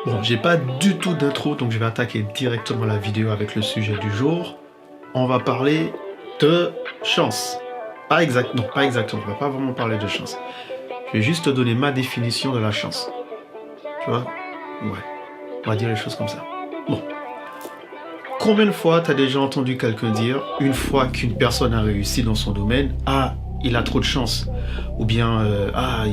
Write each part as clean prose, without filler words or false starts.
Bon, j'ai pas du tout d'intro, donc je vais attaquer directement la vidéo avec le sujet du jour. On va parler de chance. Pas exactement, on va pas vraiment parler de chance. Je vais juste te donner ma définition de la chance. Tu vois? Ouais, on va dire les choses comme ça. Bon. Combien de fois t'as déjà entendu quelqu'un dire, une fois qu'une personne a réussi dans son domaine, ah, il a trop de chance. Ou bien,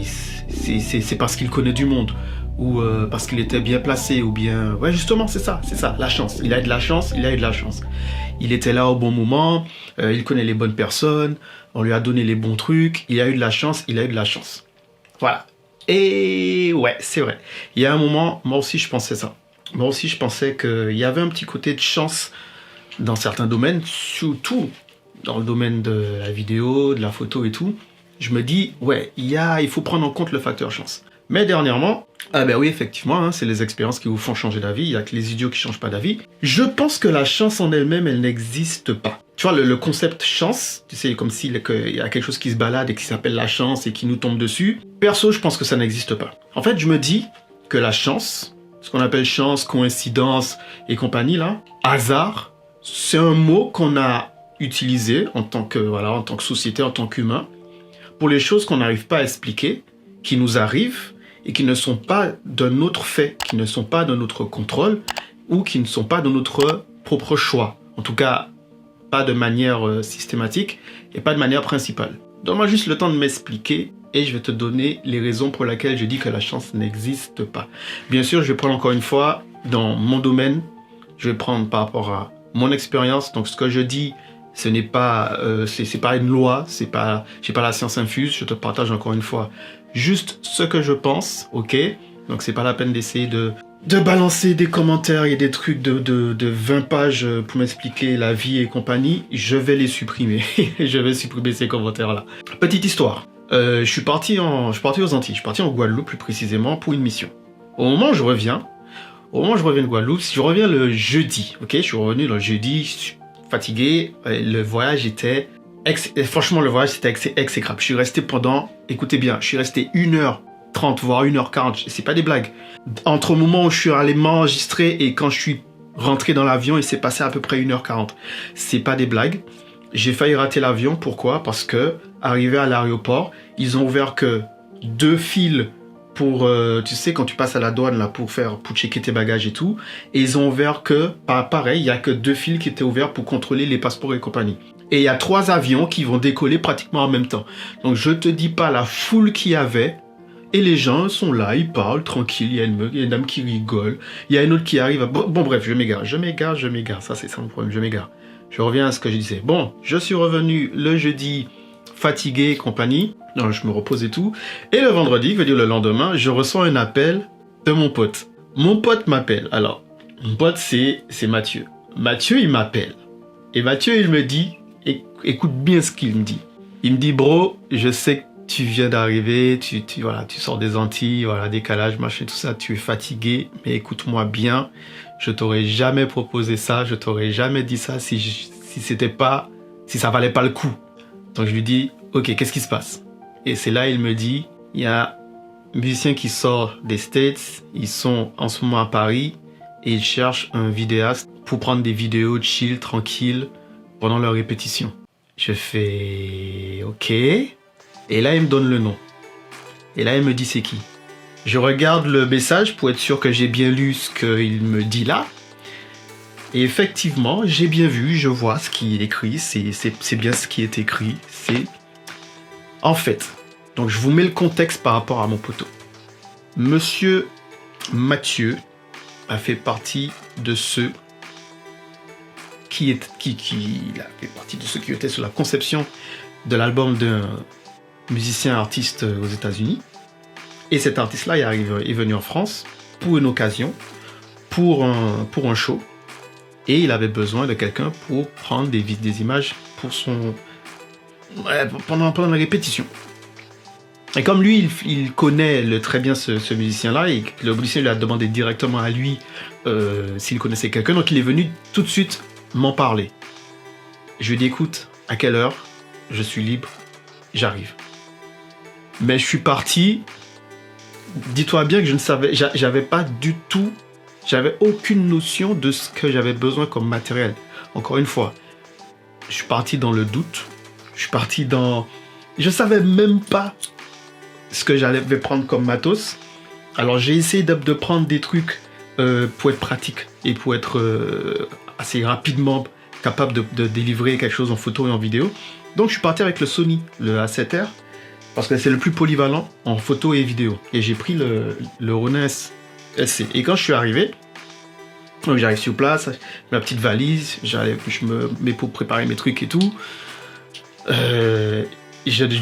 c'est parce qu'il connaît du monde. Ou parce qu'il était bien placé. Ou bien, ouais, justement, c'est ça, la chance. Il a eu de la chance, il a eu de la chance. Il était là au bon moment, il connaît les bonnes personnes, on lui a donné les bons trucs, il a eu de la chance, il a eu de la chance. Voilà. Et ouais, c'est vrai. Il y a un moment, moi aussi je pensais ça. Moi aussi je pensais qu'il y avait un petit côté de chance dans certains domaines, surtout dans le domaine de la vidéo, de la photo et tout. Je me dis, ouais, il faut prendre en compte le facteur chance. Mais dernièrement, ah ben oui, effectivement, hein, c'est les expériences qui vous font changer d'avis. Il n'y a que les idiots qui changent pas d'avis. Je pense que la chance en elle-même, elle n'existe pas. Tu vois, le concept chance, tu sais, comme s'il y a quelque chose qui se balade et qui s'appelle la chance et qui nous tombe dessus. Perso, je pense que ça n'existe pas. En fait, je me dis que la chance, ce qu'on appelle chance, coïncidence et compagnie, là, hasard, c'est un mot qu'on a utilisé en tant que société, en tant qu'humain, pour les choses qu'on n'arrive pas à expliquer, qui nous arrivent, et qui ne sont pas d'un autre fait, qui ne sont pas de notre contrôle, ou qui ne sont pas de notre propre choix. En tout cas, pas de manière systématique, et pas de manière principale. Donne-moi juste le temps de m'expliquer, et je vais te donner les raisons pour lesquelles je dis que la chance n'existe pas. Bien sûr, je vais prendre encore une fois, dans mon domaine, je vais prendre par rapport à mon expérience, donc ce que je dis, ce n'est pas, c'est pas une loi, j'ai pas la science infuse, je te partage encore une fois juste ce que je pense, ok? Donc c'est pas la peine d'essayer de balancer des commentaires et des trucs de 20 pages pour m'expliquer la vie et compagnie. Je vais les supprimer. Je vais supprimer ces commentaires-là. Petite histoire. Je suis parti aux Antilles. Je suis parti en Guadeloupe plus précisément pour une mission. Au moment où je reviens de Guadeloupe, je reviens le jeudi, ok? Je suis revenu le jeudi, je suis fatigué. Le voyage était... Franchement, le voyage, c'était exécrable. Je suis resté pendant... Écoutez bien, je suis resté 1h30, voire 1h40. C'est pas des blagues. Entre le moment où je suis allé m'enregistrer et quand je suis rentré dans l'avion, il s'est passé à peu près 1h40. C'est pas des blagues. J'ai failli rater l'avion. Pourquoi? Parce que, arrivé à l'aéroport, ils ont ouvert que 2 fils pour, tu sais, quand tu passes à la douane, là, pour checker tes bagages et tout. Et ils ont ouvert que, pareil, il y a que 2 fils qui étaient ouverts pour contrôler les passeports et compagnie. Et il y a 3 avions qui vont décoller pratiquement en même temps. Donc je te dis pas la foule qu'il y avait. Et les gens sont là, ils parlent tranquille. Il y a une dame qui rigole. Il y a une autre qui arrive. Bon bref, je m'égare. Ça, c'est ça mon problème, je m'égare. Je reviens à ce que je disais. Bon, je suis revenu le jeudi fatigué et compagnie. Non, je me repose et tout. Et le vendredi, veut dire le lendemain, je reçois un appel de mon pote. Mon pote m'appelle. Alors, mon pote, c'est Mathieu. Mathieu, il m'appelle. Et Mathieu, il me dit... Écoute bien ce qu'il me dit. Il me dit, bro, je sais que tu viens d'arriver, tu sors des Antilles, voilà, décalage, machin, tout ça, tu es fatigué, mais écoute-moi bien, je t'aurais jamais proposé ça, je t'aurais jamais dit ça si ça valait pas le coup. Donc je lui dis, ok, qu'est-ce qui se passe? Et c'est là, il me dit, il y a un musicien qui sort des States, ils sont en ce moment à Paris, et ils cherchent un vidéaste pour prendre des vidéos chill, tranquille, pendant leur répétition. Je fais OK. Et là, il me donne le nom. Et là, il me dit c'est qui. Je regarde le message pour être sûr que j'ai bien lu ce qu'il me dit là. Et effectivement, j'ai bien vu, je vois ce qui est écrit. C'est bien ce qui est écrit. C'est... En fait, donc je vous mets le contexte par rapport à mon poteau. Monsieur Mathieu a fait partie de ceux qui a fait partie de ceux qui étaient sur la conception de l'album d'un musicien artiste aux États-Unis. Et cet artiste-là est venu en France pour une occasion, pour un show. Et il avait besoin de quelqu'un pour prendre des images pour pendant la répétition. Et comme lui, il connaît très bien ce musicien-là, et le musicien lui a demandé directement à lui s'il connaissait quelqu'un, donc il est venu tout de suite m'en parler. Je lui dis, écoute, à quelle heure? Je suis libre, j'arrive. Mais je suis parti dis-toi bien que je ne savais, j'avais pas du tout, j'avais aucune notion de ce que j'avais besoin comme matériel. Encore une fois, je suis parti dans le doute, je savais même pas ce que j'allais prendre comme matos. Alors j'ai essayé de prendre des trucs pour être pratique et pour être assez rapidement capable de délivrer quelque chose en photo et en vidéo. Donc je suis parti avec le Sony, le A7R, parce que c'est le plus polyvalent en photo et vidéo. Et j'ai pris le Ronin SC. Et quand je suis arrivé, j'arrive sur place, ma petite valise, je me mets pour préparer mes trucs et tout.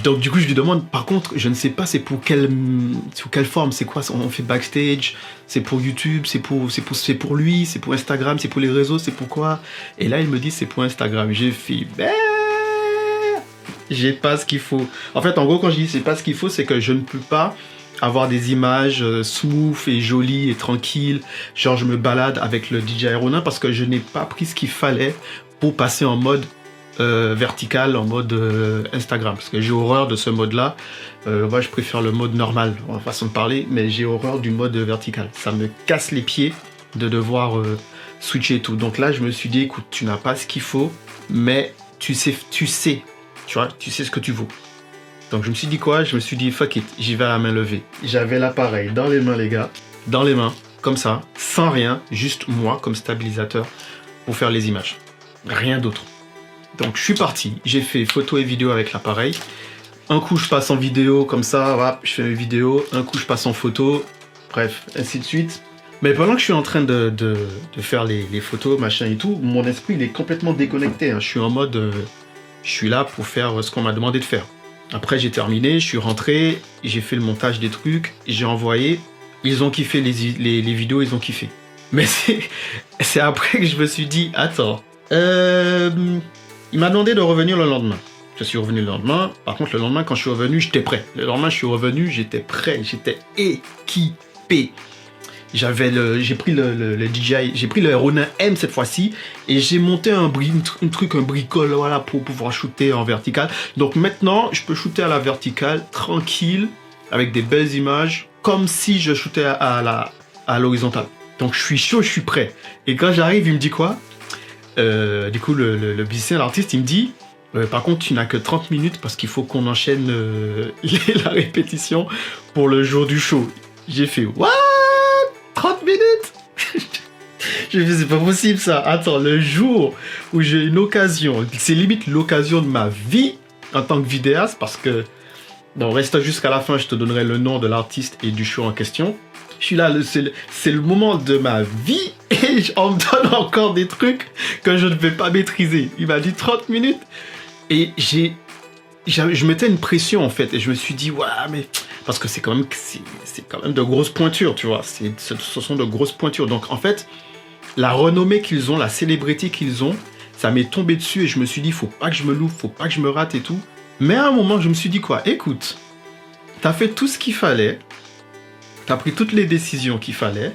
Donc du coup je lui demande, par contre je ne sais pas c'est pour quelle forme, c'est quoi, on fait backstage, c'est pour YouTube, c'est pour lui, c'est pour Instagram, c'est pour les réseaux, c'est pour quoi? Et là il me dit c'est pour Instagram. J'ai fait j'ai pas ce qu'il faut. En fait en gros quand je dis c'est pas ce qu'il faut, c'est que je ne peux pas avoir des images smooth et jolies et tranquilles, genre je me balade avec le DJI Ronin parce que je n'ai pas pris ce qu'il fallait pour passer en mode vertical, en mode Instagram, parce que j'ai horreur de ce mode-là. Moi, je préfère le mode normal, en façon de parler, mais j'ai horreur du mode vertical. Ça me casse les pieds de devoir switcher et tout. Donc là, je me suis dit, écoute, tu n'as pas ce qu'il faut, mais tu sais ce que tu vaux. Donc je me suis dit quoi? Je me suis dit, fuck it, j'y vais à la main levée. J'avais l'appareil dans les mains, les gars, dans les mains, comme ça, sans rien, juste moi comme stabilisateur pour faire les images. Rien d'autre. Donc je suis parti, j'ai fait photo et vidéo avec l'appareil. Un coup je passe en vidéo comme ça, hop, je fais mes vidéos. Un coup je passe en photo, bref, ainsi de suite. Mais pendant que je suis en train de faire les photos, machin et tout, mon esprit il est complètement déconnecté. Hein. Je suis en mode, je suis là pour faire ce qu'on m'a demandé de faire. Après j'ai terminé, je suis rentré, j'ai fait le montage des trucs, j'ai envoyé. Ils ont kiffé les vidéos, ils ont kiffé. Mais c'est après que je me suis dit, attends, il m'a demandé de revenir le lendemain. Je suis revenu le lendemain. Par contre, le lendemain, quand je suis revenu, j'étais prêt. Le lendemain, je suis revenu, j'étais prêt. J'étais équipé. J'ai pris le DJI, j'ai pris le Ronin M cette fois-ci et j'ai monté un bricole, voilà, pour pouvoir shooter en vertical. Donc maintenant, je peux shooter à la verticale, tranquille, avec des belles images, comme si je shootais à l'horizontale. Donc je suis chaud, je suis prêt. Et quand j'arrive, il me dit quoi? Du coup, le musicien, l'artiste, il me dit par contre, tu n'as que 30 minutes parce qu'il faut qu'on enchaîne la répétition pour le jour du show. J'ai fait what? 30 minutes? Je me dit, c'est pas possible ça. Attends, le jour où j'ai une occasion, c'est limite l'occasion de ma vie en tant que vidéaste parce que, bon, reste jusqu'à la fin, je te donnerai le nom de l'artiste et du show en question. Je suis là, c'est le moment de ma vie et on me donne encore des trucs que je ne vais pas maîtriser. Il m'a dit 30 minutes et je mettais une pression en fait et je me suis dit, ouais, mais parce que c'est quand même de grosses pointures, tu vois. Ce sont de grosses pointures. Donc en fait, la renommée qu'ils ont, la célébrité qu'ils ont, ça m'est tombé dessus et je me suis dit, faut pas que je me loupe, faut pas que je me rate et tout. Mais à un moment, je me suis dit quoi? Écoute, t'as fait tout ce qu'il fallait. T'as pris toutes les décisions qu'il fallait,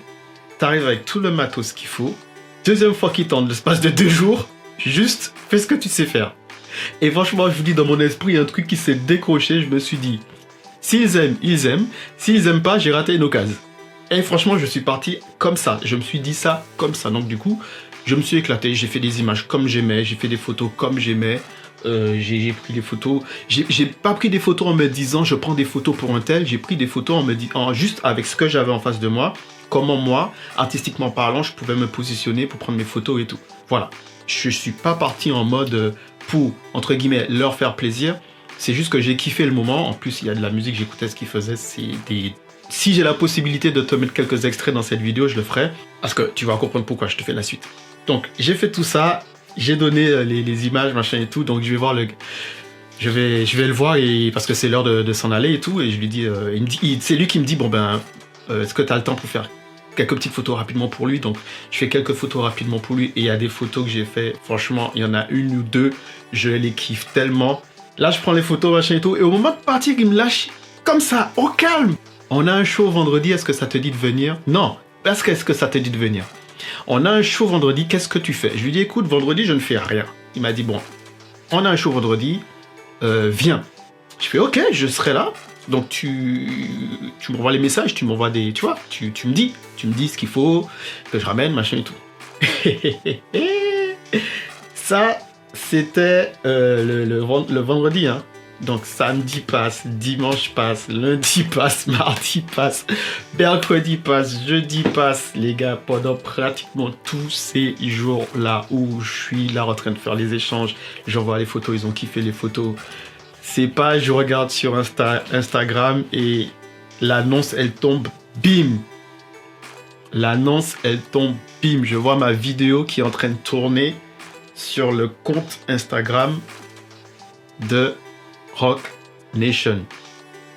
t'arrives avec tout le matos qu'il faut, deuxième fois qu'il tente l'espace de 2 jours, juste fais ce que tu sais faire. Et franchement, je vous dis, dans mon esprit, un truc qui s'est décroché, je me suis dit, s'ils aiment, ils aiment, s'ils aiment pas, j'ai raté une occasion. Et franchement, je suis parti comme ça, je me suis dit ça comme ça. Donc du coup, je me suis éclaté, j'ai fait des images comme j'aimais, j'ai fait des photos comme j'aimais. J'ai pris des photos. J'ai pas pris des photos en me disant je prends des photos pour un tel. J'ai pris des photos en me disant juste avec ce que j'avais en face de moi, comment moi, artistiquement parlant, je pouvais me positionner pour prendre mes photos et tout. Voilà. Je suis pas parti en mode pour entre guillemets leur faire plaisir. C'est juste que j'ai kiffé le moment. En plus, il y a de la musique, j'écoutais ce qu'ils faisaient. Si j'ai la possibilité de te mettre quelques extraits dans cette vidéo, je le ferai parce que tu vas comprendre pourquoi. Je te fais la suite. Donc j'ai fait tout ça. J'ai donné les images, machin et tout, donc je vais voir je vais le voir parce que c'est l'heure de s'en aller et tout, et je lui dis, c'est lui qui me dit, bon ben, est-ce que tu as le temps pour faire quelques petites photos rapidement pour lui? Donc je fais quelques photos rapidement pour lui, et il y a des photos que j'ai fait, franchement, il y en a une ou deux, je les kiffe tellement. Là, je prends les photos, machin et tout, et au moment de partir, il me lâche comme ça, au calme. On a un show vendredi, est-ce que ça te dit de venir? Non, est-ce que ça te dit de venir? On a un show vendredi, qu'est-ce que tu fais? Je lui dis, écoute, vendredi, je ne fais rien. Il m'a dit, bon, on a un show vendredi, viens. Je fais, ok, je serai là. Donc tu m'envoies les messages, tu m'envoies des... Tu vois, tu me dis ce qu'il faut, que je ramène, machin et tout. Ça, c'était le vendredi, hein. Donc samedi passe, dimanche passe, lundi passe, mardi passe, mercredi passe, jeudi passe, les gars, pendant pratiquement tous ces jours-là où je suis là en train de faire les échanges, j'envoie les photos, ils ont kiffé les photos. C'est pas, je regarde sur Instagram et l'annonce, elle tombe, bim. L'annonce, elle tombe, bim. Je vois ma vidéo qui est en train de tourner sur le compte Instagram de Roc Nation.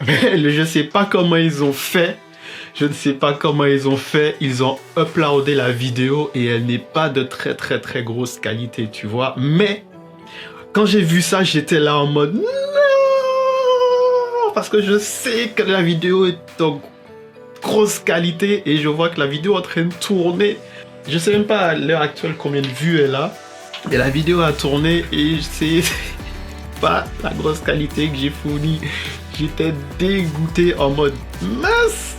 Je sais pas comment ils ont fait. Je ne sais pas comment ils ont fait. Ils ont uploadé la vidéo et elle n'est pas de très très très grosse qualité, tu vois. Mais quand j'ai vu ça, j'étais là en mode non, parce que je sais que la vidéo est en grosse qualité et je vois que la vidéo est en train de tourner. Je sais même pas à l'heure actuelle combien de vues elle a. Et la vidéo a tourné et c'est pas la grosse qualité que j'ai fournie. J'étais dégoûté en mode mince.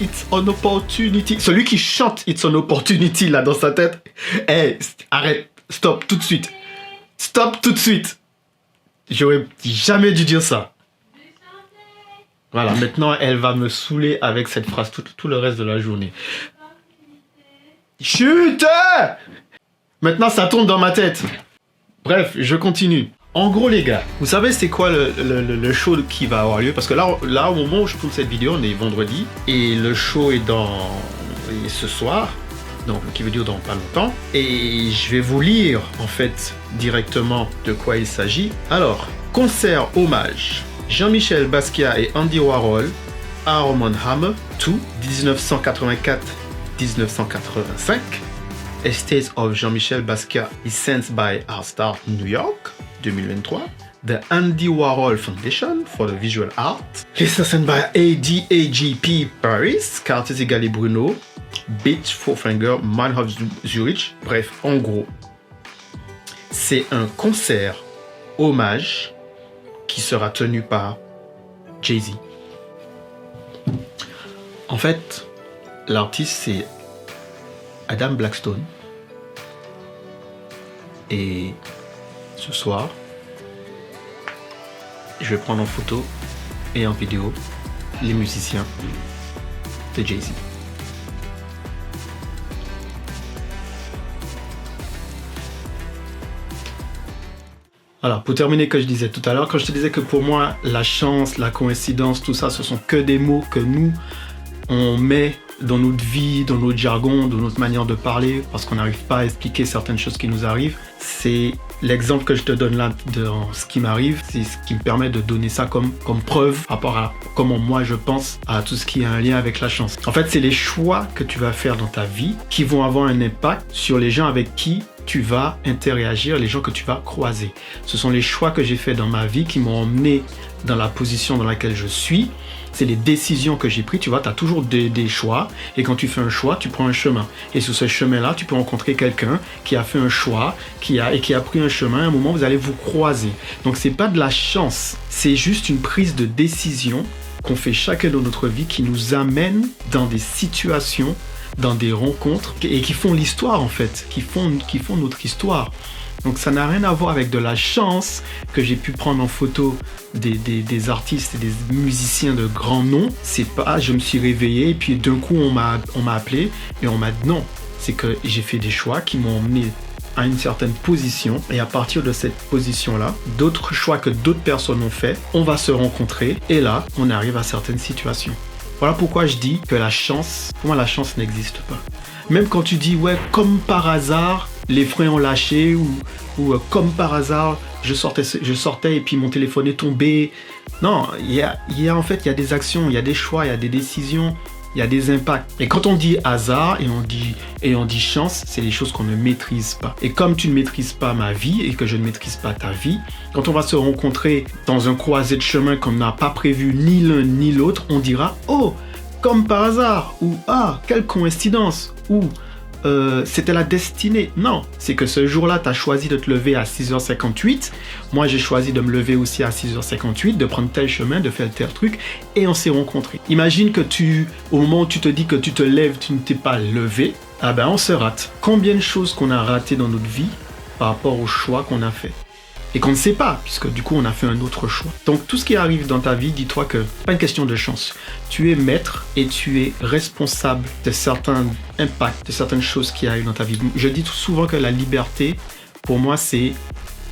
It's an opportunity. Celui qui chante It's an opportunity là dans sa tête. Hey, arrête, stop tout de suite. Stop tout de suite. J'aurais jamais dû dire ça. Voilà, maintenant elle va me saouler avec cette phrase tout le reste de la journée. Chut! Maintenant ça tourne dans ma tête. Bref, je continue. En gros les gars, vous savez c'est quoi le show qui va avoir lieu? Parce que là au moment où je tourne cette vidéo, on est vendredi. Et le show est ce soir. Donc qui veut dire dans pas longtemps. Et je vais vous lire en fait directement de quoi il s'agit. Alors, concert hommage Jean-Michel Basquiat et Andy Warhol à Armand Hammer, tout 1984-1985. Estates of Jean-Michel Basquiat Licensed by Art Star New York 2023. The Andy Warhol Foundation for the Visual Art. Licensed by ADAGP Paris, Cartes Égales Bruno, Beach Fourfinger, Mannhof Zurich. Bref, en gros, c'est un concert hommage qui sera tenu par Jay-Z. En fait, l'artiste c'est Adam Blackstone. Et ce soir, je vais prendre en photo et en vidéo les musiciens de Jay-Z. Alors, pour terminer, que je disais tout à l'heure, quand je te disais que pour moi, la chance, la coïncidence, tout ça, ce sont que des mots que nous, on met dans notre vie, dans notre jargon, dans notre manière de parler, parce qu'on n'arrive pas à expliquer certaines choses qui nous arrivent. C'est l'exemple que je te donne là de ce qui m'arrive, c'est ce qui me permet de donner ça comme preuve par rapport à comment moi je pense à tout ce qui a un lien avec la chance. En fait, c'est les choix que tu vas faire dans ta vie qui vont avoir un impact sur les gens avec qui tu vas interagir, les gens que tu vas croiser. Ce sont les choix que j'ai faits dans ma vie qui m'ont emmené dans la position dans laquelle je suis. C'est les décisions que j'ai prises. Tu vois, tu as toujours des choix. Et quand tu fais un choix, tu prends un chemin. Et sur ce chemin-là, tu peux rencontrer quelqu'un qui a fait un choix, qui a pris un chemin. À un moment, vous allez vous croiser. Donc, c'est pas de la chance. C'est juste une prise de décision qu'on fait chacun dans notre vie qui nous amène dans des situations, dans des rencontres et qui font l'histoire en fait, qui font notre histoire. Donc ça n'a rien à voir avec de la chance que j'ai pu prendre en photo des artistes et des musiciens de grands noms. C'est pas, je me suis réveillé et puis d'un coup on m'a appelé et on m'a dit non. C'est que j'ai fait des choix qui m'ont emmené à une certaine position et à partir de cette position-là, d'autres choix que d'autres personnes ont fait, on va se rencontrer et là, on arrive à certaines situations. Voilà pourquoi je dis que la chance, pour moi la chance n'existe pas. Même quand tu dis ouais, comme par hasard, les freins ont lâché ou comme par hasard, je sortais et puis mon téléphone est tombé. Non, il y a en fait, il y a des actions, il y a des choix, il y a des décisions, il y a des impacts. Et quand on dit hasard et on dit chance, c'est les choses qu'on ne maîtrise pas. Et comme tu ne maîtrises pas ma vie et que je ne maîtrise pas ta vie, quand on va se rencontrer dans un croisé de chemin qu'on n'a pas prévu ni l'un ni l'autre, on dira « Oh, comme par hasard » ou « Ah, quelle coïncidence » ou c'était la destinée. Non, c'est que ce jour-là, tu as choisi de te lever à 6h58. Moi, j'ai choisi de me lever aussi à 6h58, de prendre tel chemin, de faire tel truc, et on s'est rencontrés. Imagine que au moment où tu te dis que tu te lèves, tu ne t'es pas levé, ah ben on se rate. Combien de choses qu'on a ratées dans notre vie par rapport au choix qu'on a fait et qu'on ne sait pas, puisque du coup on a fait un autre choix. Donc tout ce qui arrive dans ta vie, dis-toi que pas une question de chance. Tu es maître et tu es responsable de certains impacts, de certaines choses qui arrivent dans ta vie. Je dis souvent que la liberté, pour moi, c'est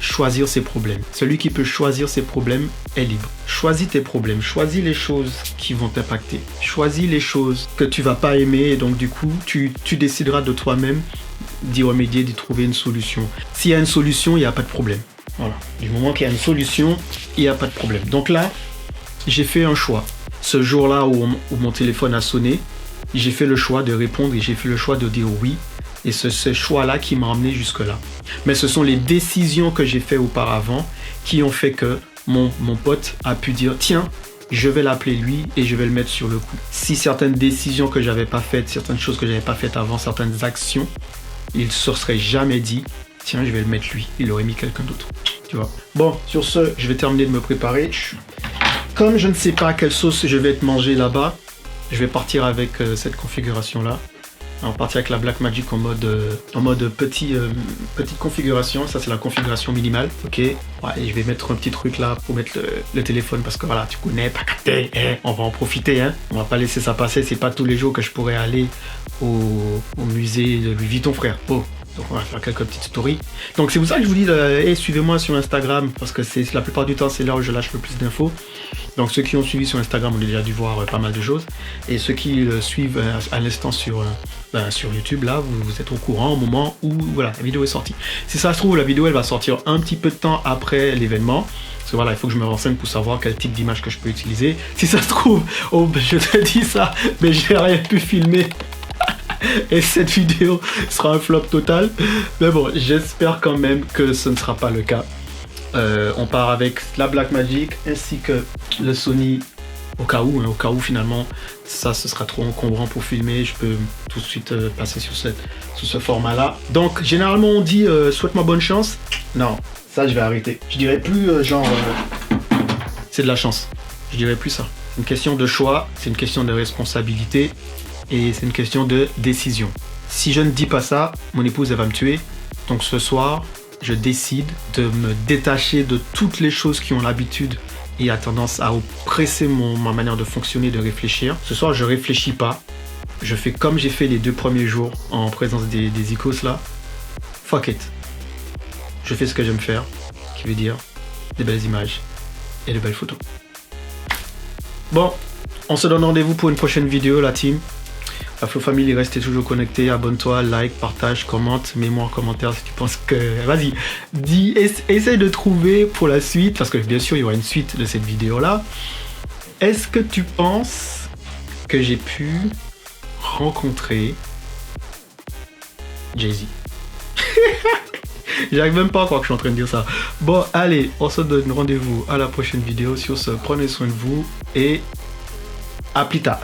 choisir ses problèmes. Celui qui peut choisir ses problèmes est libre. Choisis tes problèmes, choisis les choses qui vont t'impacter. Choisis les choses que tu vas pas aimer et donc du coup, tu décideras de toi-même d'y remédier, d'y trouver une solution. S'il y a une solution, il n'y a pas de problème. Voilà. Du moment qu'il y a une solution, il n'y a pas de problème. Donc là, j'ai fait un choix. Ce jour-là où mon téléphone a sonné, j'ai fait le choix de répondre et j'ai fait le choix de dire oui. Et c'est ce choix-là qui m'a emmené jusque-là. Mais ce sont les décisions que j'ai faites auparavant qui ont fait que mon pote a pu dire « Tiens, je vais l'appeler lui et je vais le mettre sur le coup. » Si certaines décisions que j'avais pas faites, certaines choses que j'avais pas faites avant, certaines actions, il ne se serait jamais dit « Tiens, je vais le mettre lui. » Il aurait mis quelqu'un d'autre. Tu vois. Bon, sur ce, je vais terminer de me préparer. Comme je ne sais pas quelle sauce je vais être mangé là-bas, je vais partir avec cette configuration-là. On va partir avec la Blackmagic en mode petite configuration. Ça, c'est la configuration minimale. Ok. Ouais, et je vais mettre un petit truc là pour mettre le téléphone parce que voilà, tu connais, pas capté. On va en profiter. Hein. On va pas laisser ça passer. C'est pas tous les jours que je pourrais aller au musée de Louis Vuitton, frère. Oh. Donc on va faire quelques petites stories. Donc c'est pour ça que je vous dis, suivez-moi sur Instagram parce que c'est la plupart du temps c'est là où je lâche le plus d'infos. Donc ceux qui ont suivi sur Instagram ont déjà dû voir pas mal de choses. Et ceux qui le suivent à l'instant sur YouTube, là, vous êtes au courant au moment où voilà, la vidéo est sortie. Si ça se trouve, la vidéo elle va sortir un petit peu de temps après l'événement. Parce que voilà, il faut que je me renseigne pour savoir quel type d'image que je peux utiliser. Si ça se trouve, je te dis ça, mais j'ai rien pu filmer. Et cette vidéo sera un flop total. Mais bon, j'espère quand même que ce ne sera pas le cas. On part avec la Blackmagic ainsi que le Sony au cas où finalement ça ce sera trop encombrant pour filmer. Je peux tout de suite passer sur ce format là. Donc généralement on dit souhaite-moi bonne chance. Non, ça je vais arrêter. Je dirais plus c'est de la chance. Je dirais plus ça. C'est une question de choix, c'est une question de responsabilité. Et c'est une question de décision. Si je ne dis pas ça, mon épouse, elle va me tuer. Donc ce soir, je décide de me détacher de toutes les choses qui ont l'habitude et a tendance à oppresser ma manière de fonctionner, de réfléchir. Ce soir, je réfléchis pas. Je fais comme j'ai fait les 2 premiers jours en présence des icos là. Fuck it. Je fais ce que j'aime faire, qui veut dire des belles images et de belles photos. Bon, on se donne rendez-vous pour une prochaine vidéo, la team. La Flow Family, restez toujours connectés, abonne-toi, like, partage, commente, mets-moi en commentaire si tu penses que... Vas-y, essaye de trouver pour la suite, parce que bien sûr il y aura une suite de cette vidéo-là. Est-ce que tu penses que j'ai pu rencontrer Jay-Z? J'arrive même pas à croire que je suis en train de dire ça. Bon, allez, on se donne rendez-vous à la prochaine vidéo. Sur ce, prenez soin de vous et à plus tard.